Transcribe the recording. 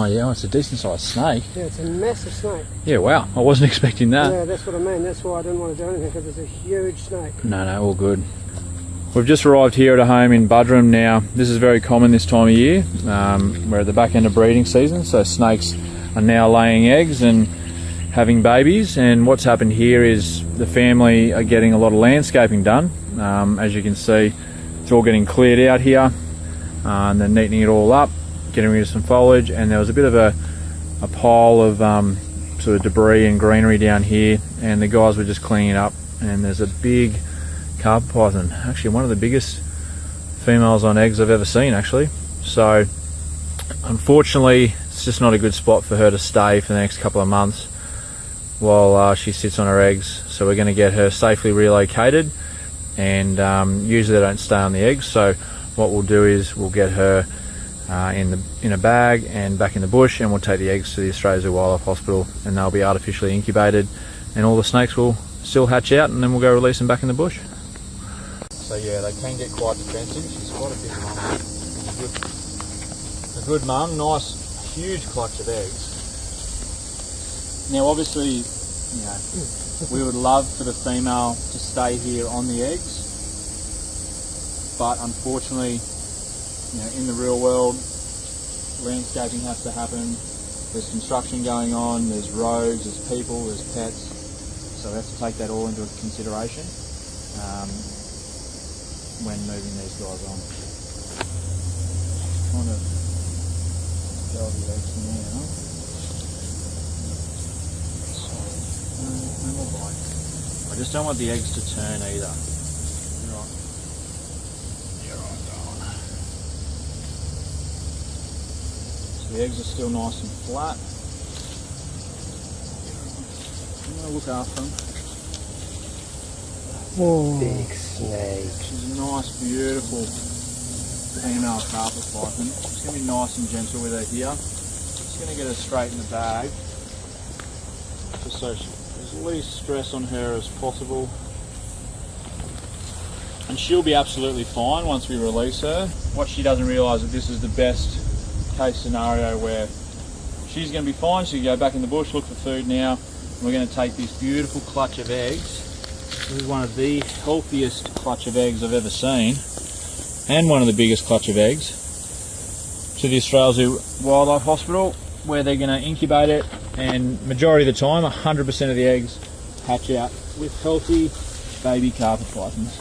yeah, it's a decent sized snake. Yeah, it's a massive snake. Yeah, wow, I wasn't expecting that. Yeah, that's what I mean. That's why I didn't want to do anything, because it's a huge snake. No, all good. We've just arrived here at a home in Buderim now. This is very common this time of year. We're at the back end of breeding season, so snakes are now laying eggs and having babies. And what's happened here is the family are getting a lot of landscaping done. As you can see, it's all getting cleared out here, and they're neatening it all up, getting rid of some foliage, and there was a bit of a pile of sort of debris and greenery down here, and the guys were just cleaning it up. And there's a big carpet python, actually one of the biggest females on eggs I've ever seen, actually. So unfortunately it's just not a good spot for her to stay for the next couple of months while she sits on her eggs. So we're going to get her safely relocated, and usually they don't stay on the eggs, so what we'll do is we'll get her in a bag and back in the bush, and we'll take the eggs to the Australia Zoo Wildlife Hospital, and they'll be artificially incubated, and all the snakes will still hatch out, and then we'll go release them back in the bush. So yeah, they can get quite defensive. She's quite a big mum. A good mum, nice huge clutch of eggs. Now obviously, you know, we would love for the female to stay here on the eggs, but unfortunately, you know, in the real world, landscaping has to happen. There's construction going on, there's roads, there's people, there's pets, so we have to take that all into consideration when moving these guys on. Kind of go the eggs now. No more bite. I just don't want the eggs to turn either. Right. You're right, darling. So the eggs are still nice and flat. I'm going to look after them. Oh, big snake. She's a nice, beautiful female carpet python. Just going to be nice and gentle with her here. Just going to get her straight in the bag, just so there's the least stress on her as possible. And she'll be absolutely fine once we release her. What she doesn't realise is this is the best case scenario where she's going to be fine. She can go back in the bush, look for food now. And we're going to take this beautiful clutch of eggs. This is one of the healthiest clutch of eggs I've ever seen, and one of the biggest clutch of eggs, to the Australia Zoo Wildlife Hospital, where they're going to incubate it, and majority of the time 100% of the eggs hatch out with healthy baby carpet pythons.